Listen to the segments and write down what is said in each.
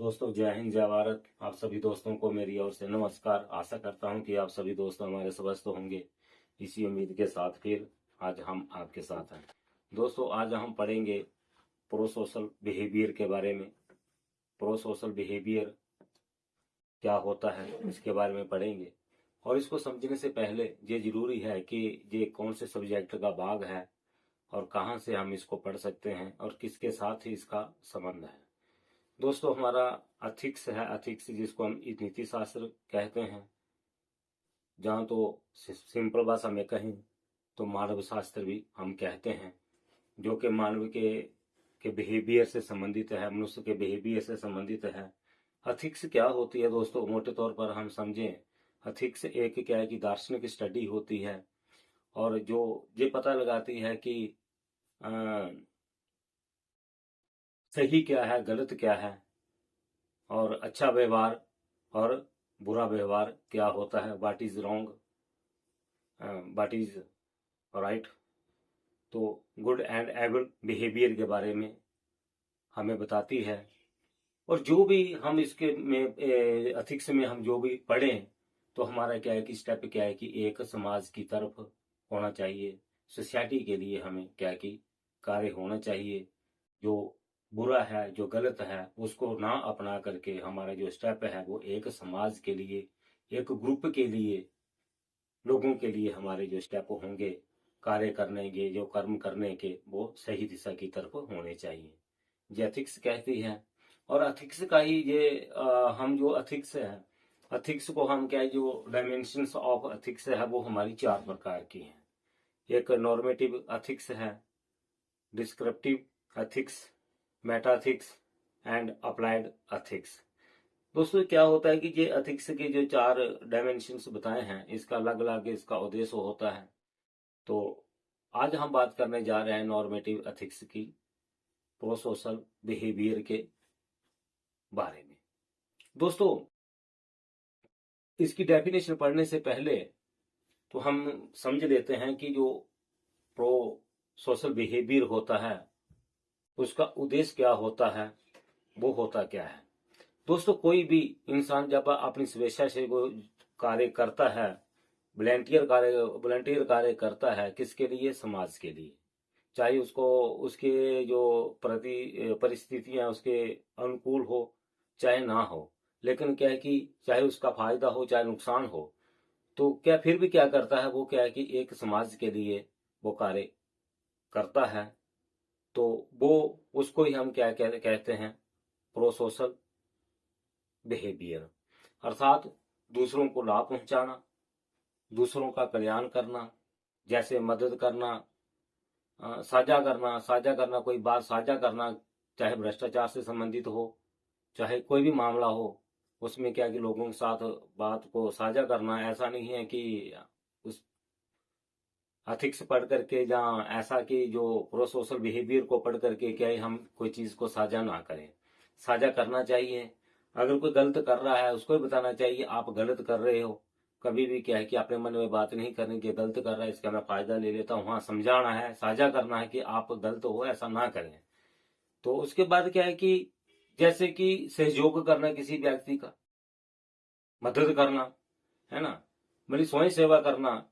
दोस्तों, जय हिंद जय भारत। आप सभी दोस्तों को मेरी ओर से नमस्कार। आशा करता हूं कि आप सभी दोस्त हमारे स्वस्थ होंगे। इसी उम्मीद के साथ फिर आज हम आपके साथ हैं। दोस्तों, आज हम पढ़ेंगे प्रो सोशल बिहेवियर के बारे में। प्रो सोशल बिहेवियर क्या होता है इसके बारे में पढ़ेंगे। और इसको समझने से पहले ये जरूरी है कि ये कौन से सब्जेक्ट का भाग है और कहाँ से हम इसको पढ़ सकते हैं और किसके साथ ही इसका संबंध है। दोस्तों, हमारा एथिक्स है। एथिक्स जिसको हम नीति शास्त्र कहते हैं, जहाँ तो सिंपल भाषा में कहें तो मानव शास्त्र भी हम कहते हैं, जो कि मानव के बिहेवियर से संबंधित है, मनुष्य के बिहेवियर से संबंधित है। एथिक्स क्या होती है दोस्तों, मोटे तौर पर हम समझें। एथिक्स एक क्या है कि दार्शनिक स्टडी होती है, और जो ये पता लगाती है कि सही क्या है, गलत क्या है, और अच्छा व्यवहार और बुरा व्यवहार क्या होता है, what is wrong, what is right. तो गुड एंड एविल बिहेवियर के बारे में हमें बताती है। और जो भी हम इसके में एथिक्स में हम जो भी पढ़ें, तो हमारा क्या है कि स्टेप क्या है कि एक समाज की तरफ होना चाहिए। सोसाइटी के लिए हमें क्या है कि कार्य होना चाहिए। जो बुरा है, जो गलत है, उसको ना अपना करके हमारा जो स्टेप है वो एक समाज के लिए, एक ग्रुप के लिए, लोगों के लिए हमारे जो स्टेप होंगे कार्य करने के, जो कर्म करने के, वो सही दिशा की तरफ होने चाहिए। ये एथिक्स कहती है। और एथिक्स का ही ये हम जो एथिक्स है, एथिक्स को हम क्या है, जो डायमेंशंस ऑफ एथिक्स है वो हमारी 4 प्रकार की हैं। एक नॉर्मेटिव एथिक्स है, descriptive ethics, metaethics and applied ethics. दोस्तों, क्या होता है कि ये एथिक्स के जो 4 डायमेंशंस बताए हैं, इसका अलग अलग इसका उद्देश्य होता है। तो आज हम बात करने जा रहे हैं नॉर्मेटिव एथिक्स की, प्रो सोशल बिहेवियर के बारे में। दोस्तों, इसकी डेफिनेशन पढ़ने से पहले तो हम समझ लेते हैं कि जो प्रो सोशल बिहेवियर होता है उसका उद्देश्य क्या होता है, वो होता क्या है। दोस्तों, कोई भी इंसान जब अपनी स्वेच्छा से वो कार्य करता है, वॉलंटियर कार्य करता है, किसके लिए? समाज के लिए। चाहे उसको उसके जो प्रति परिस्थितियां उसके अनुकूल हो चाहे ना हो, लेकिन क्या है कि चाहे उसका फायदा हो चाहे नुकसान हो, तो क्या फिर भी क्या करता है वो, क्या है कि एक समाज के लिए वो कार्य करता है। तो वो उसको ही हम क्या कहते हैं, प्रो सोशल बिहेवियर। अर्थात दूसरों को लाभ पहुंचाना, दूसरों का कल्याण करना, जैसे मदद करना, साझा करना, कोई बात साझा करना, चाहे भ्रष्टाचार से संबंधित हो, चाहे कोई भी मामला हो, उसमें क्या कि लोगों के साथ बात को साझा करना। ऐसा नहीं है कि उस एथिक्स पढ़ करके, जहाँ ऐसा कि जो प्रो सोशल बिहेवियर को पढ़ करके क्या है हम कोई चीज को साझा ना करें। साझा करना चाहिए। अगर कोई गलत कर रहा है उसको भी बताना चाहिए आप गलत कर रहे हो। कभी भी क्या है कि अपने मन में बात नहीं करनी कि गलत कर रहा है इसका मैं फायदा ले लेता हूँ। हाँ, समझाना है, साझा करना है कि आप गलत हो, ऐसा ना करें। तो उसके बाद क्या है कि जैसे कि सहयोग करना, किसी व्यक्ति का मदद करना, है ना, मेरी स्वयं सेवा करना।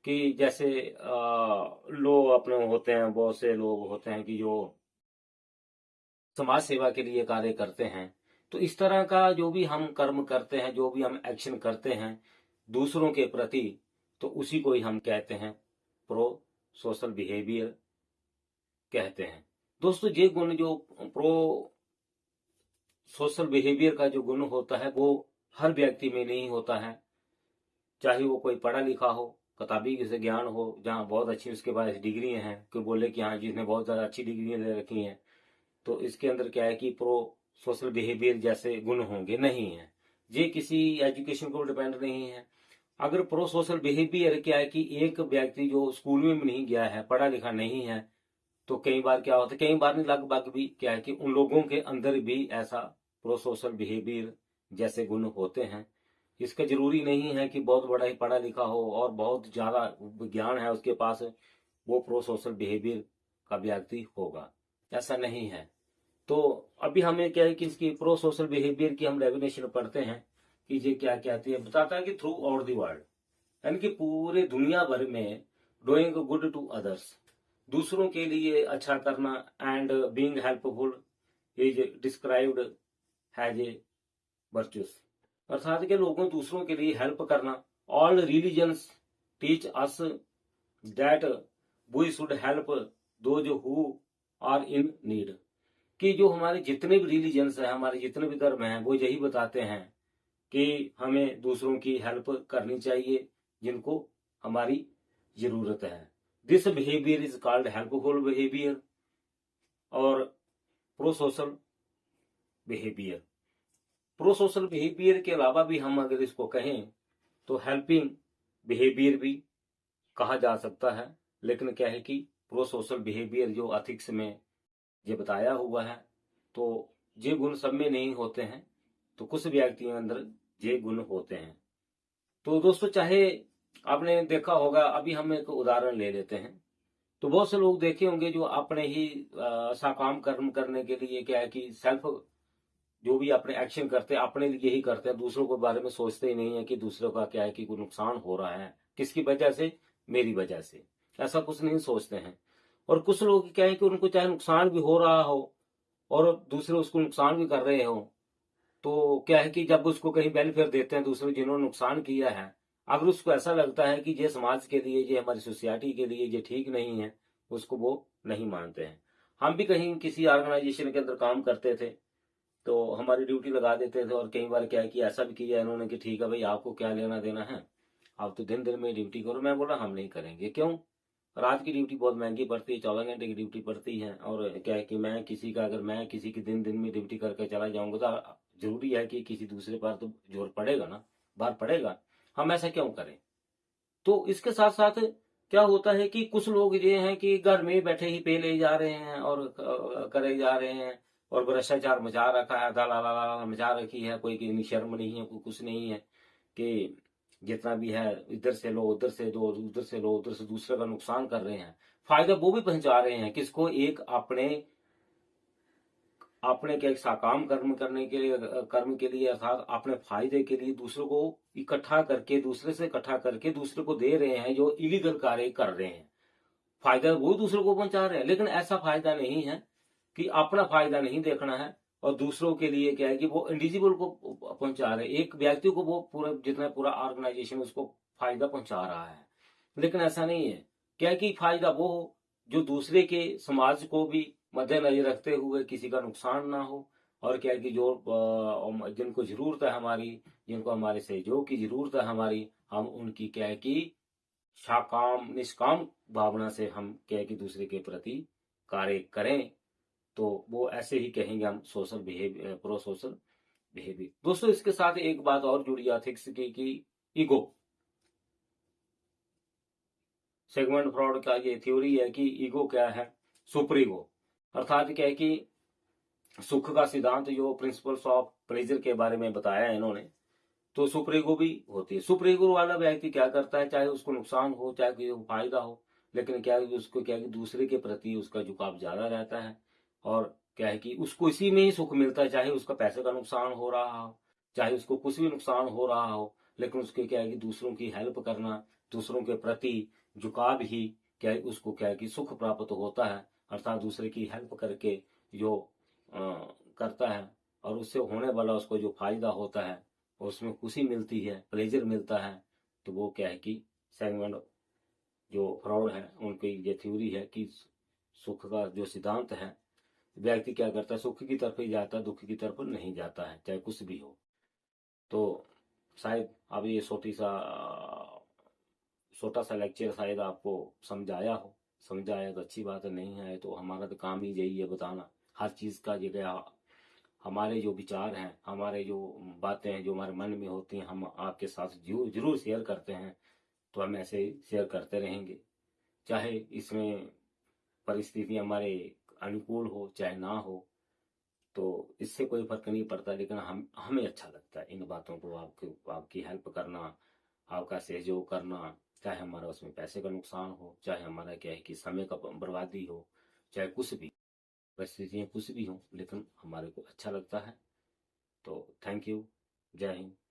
कि जैसे लोग अपने होते हैं, बहुत से लोग होते हैं कि जो समाज सेवा के लिए कार्य करते हैं। तो इस तरह का जो भी हम कर्म करते हैं, जो भी हम एक्शन करते हैं दूसरों के प्रति, तो उसी को ही हम कहते हैं प्रो सोशल बिहेवियर कहते हैं। दोस्तों, ये गुण जो प्रो सोशल बिहेवियर का जो गुण होता है वो हर व्यक्ति में नहीं होता है। चाहे वो कोई पढ़ा लिखा हो, किताबी से ज्ञान हो, जहाँ बहुत अच्छी उसके पास डिग्री हैं, कोई बोले कि हाँ जिसने बहुत ज़्यादा अच्छी डिग्री ले रखी हैं, तो इसके अंदर क्या है कि प्रो सोशल बिहेवियर जैसे गुण होंगे, नहीं है। ये किसी एजुकेशन को डिपेंड नहीं है। अगर प्रो सोशल बिहेवियर क्या है कि एक व्यक्ति जो स्कूल में भी नहीं गया है, पढ़ा लिखा नहीं है, तो कई बार क्या होता है, कई बार नहीं लगभग भी क्या है कि उन लोगों के अंदर भी ऐसा प्रो सोशल बिहेवियर जैसे गुण होते हैं। इसका जरूरी नहीं है कि बहुत बड़ा ही पढ़ा लिखा हो और बहुत ज्यादा ज्ञान है उसके पास, वो प्रो सोशल बिहेवियर का व्यक्ति होगा, ऐसा नहीं है। तो अभी हमें क्या है कि इसकी प्रो सोशल बिहेवियर की हम डेफिनेशन पढ़ते हैं कि ये क्या कहती है। बताता है कि थ्रू आउट द वर्ल्ड, यानी कि पूरे दुनिया भर में डूइंग गुड टू अदर्स, दूसरों के लिए अच्छा करना, and being helpful is described has a virtuous, अर्थात के लोगों दूसरों के लिए हेल्प करना। All religions teach us that we should help those who are in need, कि जो हमारे जितने भी रिलीजन्स हैं, हमारे जितने भी धर्म हैं, वो यही बताते हैं कि हमें दूसरों की हेल्प करनी चाहिए जिनको हमारी जरूरत है। This behaviour is called helpful behaviour और pro social behaviour. Pro social behaviour के अलावा भी हम अगर इसको कहें तो हेल्पिंग बिहेवियर भी कहा जा सकता है। लेकिन क्या है कि प्रो सोशल बिहेवियर जो एथिक्स में ये बताया हुआ है, तो ये गुण सब में नहीं होते हैं, तो कुछ व्यक्तियों के अंदर ये गुण होते हैं। तो दोस्तों, चाहे आपने देखा होगा, अभी हम एक उदाहरण ले लेते हैं। तो बहुत से लोग देखे होंगे जो अपने ही सकाम कर्म करने के लिए क्या है कि सेल्फ जो भी अपने एक्शन करते हैं अपने लिए ही करते हैं, दूसरों के बारे में सोचते ही नहीं है कि दूसरों का क्या है कि कोई नुकसान हो रहा है, किसकी वजह से, मेरी वजह से, ऐसा कुछ नहीं सोचते हैं। और कुछ लोग क्या है कि उनको चाहे नुकसान भी हो रहा हो और दूसरे उसको नुकसान भी कर रहे हो, तो क्या है कि जब उसको कहीं बेनिफिट देते हैं दूसरे जिन्होंने नुकसान किया है, अगर उसको ऐसा लगता है कि ये समाज के लिए, ये हमारी सोसाइटी के लिए ये ठीक नहीं है, उसको वो नहीं मानते हैं। हम भी कहीं किसी ऑर्गेनाइजेशन के अंदर काम करते थे, तो हमारी ड्यूटी लगा देते थे, और कई बार क्या है कि ऐसा भी किया इन्होंने कि ठीक है भाई, आपको क्या लेना देना है, आप तो दिन दिन में ड्यूटी करो। मैं बोला हम नहीं करेंगे। क्यों? रात की ड्यूटी बहुत महंगी पड़ती है, 14 घंटे की ड्यूटी पड़ती है, और क्या है कि मैं किसी का, अगर मैं किसी की दिन दिन में ड्यूटी करके चला जाऊंगा तो जरूरी है कि किसी दूसरे पर तो जोर पड़ेगा ना, भार पड़ेगा। हम ऐसा क्यों करें? तो इसके साथ साथ क्या होता है कि कुछ लोग ये हैं कि घर में बैठे ही पे ले जा रहे हैं और करे जा रहे हैं, और भ्रष्टाचार मचा रखा है, दलाल मचा रखी है, कोई की शर्म नहीं है, कोई कुछ नहीं है कि जितना भी है इधर से लो, उधर से दो, उधर से लो, उधर से दूसरे का नुकसान कर रहे हैं। फायदा वो भी पहुंचा रहे हैं किसको? एक अपने अपने क्या साकाम कर्म करने के लिए, कर्म के लिए, अर्थात अपने फायदे के लिए दूसरों को इकट्ठा करके, दूसरे से इकट्ठा करके दूसरे को दे रहे हैं, जो इलीगल कार्य कर रहे हैं। फायदा वो दूसरों को पहुंचा रहे हैं, लेकिन ऐसा फायदा नहीं है कि अपना फायदा नहीं देखना है और दूसरों के लिए क्या है कि वो इंडिविजुअल को पहुंचा रहे हैं, एक व्यक्ति को वो पूरा, जितना पूरा ऑर्गेनाइजेशन उसको फायदा पहुंचा रहा है। लेकिन ऐसा नहीं है। क्या है कि फायदा वो हो जो दूसरे के समाज को भी मद्देनजर रखते हुए किसी का नुकसान ना हो, और क्या है कि जो जिनको जरूरत है हमारी, जिनको हमारे सहयोग की जरूरत है हमारी, हम उनकी क्या है कि शाकाम निष्काम भावना से हम क्या है कि दूसरे के प्रति कार्य करें, तो वो ऐसे ही कहेंगे हम social behaviour, pro social behaviour. दोस्तों, इसके साथ एक बात और जुड़ी एथिक्स की कि ईगो। सेगमेंट फ्रॉड का ये थ्योरी है कि ईगो क्या है? सुपर ईगो, अर्थात क्या है कि सुख का सिद्धांत, जो प्रिंसिपल्स ऑफ प्लेजर के बारे में बताया है इन्होंने, तो सुपर ईगो भी होती है। सुपर ईगो वाला व्यक्ति क्या करता है, चाहे उसको नुकसान हो चाहे कोई फायदा हो, लेकिन क्या है उसको क्या है कि दूसरे के प्रति उसका झुकाव ज्यादा रहता है, और क्या है कि उसको इसी में ही सुख मिलता है, चाहे उसका पैसे का नुकसान हो रहा हो, चाहे उसको कुछ भी नुकसान हो रहा हो, लेकिन उसके क्या है कि दूसरों की हेल्प करना, दूसरों के प्रति झुकाव ही क्या है उसको क्या है कि सुख प्राप्त होता है। अर्थात दूसरे की हेल्प करके जो करता है, और उससे होने वाला उसको जो फायदा होता है, उसमें खुशी मिलती है, प्लेजर मिलता है, तो वो क्या है कि सेगमेंट जो फ्रॉड है उनकी ये थ्योरी है कि सुख का जो सिद्धांत है, व्यक्ति क्या करता है, सुख की तरफ ही जाता है, दुख की तरफ नहीं जाता है, चाहे कुछ भी हो। तो शायद अब ये छोटा सा लेक्चर शायद आपको समझाया हो। समझाया तो अच्छी बात है, नहीं है तो हमारा तो काम ही यही है बताना हर चीज का। जगह हमारे जो विचार हैं, हमारे जो बातें हैं जो हमारे मन में होती हैं, हम आपके साथ जरूर शेयर करते हैं। तो हम ऐसे ही शेयर करते रहेंगे, चाहे इसमें परिस्थिति हमारे अनुकूल हो चाहे ना हो, तो इससे कोई फर्क नहीं पड़ता। लेकिन हमें अच्छा लगता है इन बातों को आपकी हेल्प करना, आपका सहयोग करना, चाहे हमारा उसमें पैसे का नुकसान हो, चाहे हमारा क्या है कि समय का बर्बादी हो, चाहे कुछ भी। परिस्थितियाँ कुछ भी हों, लेकिन हमारे को अच्छा लगता है। तो थैंक यू। जय हिंद।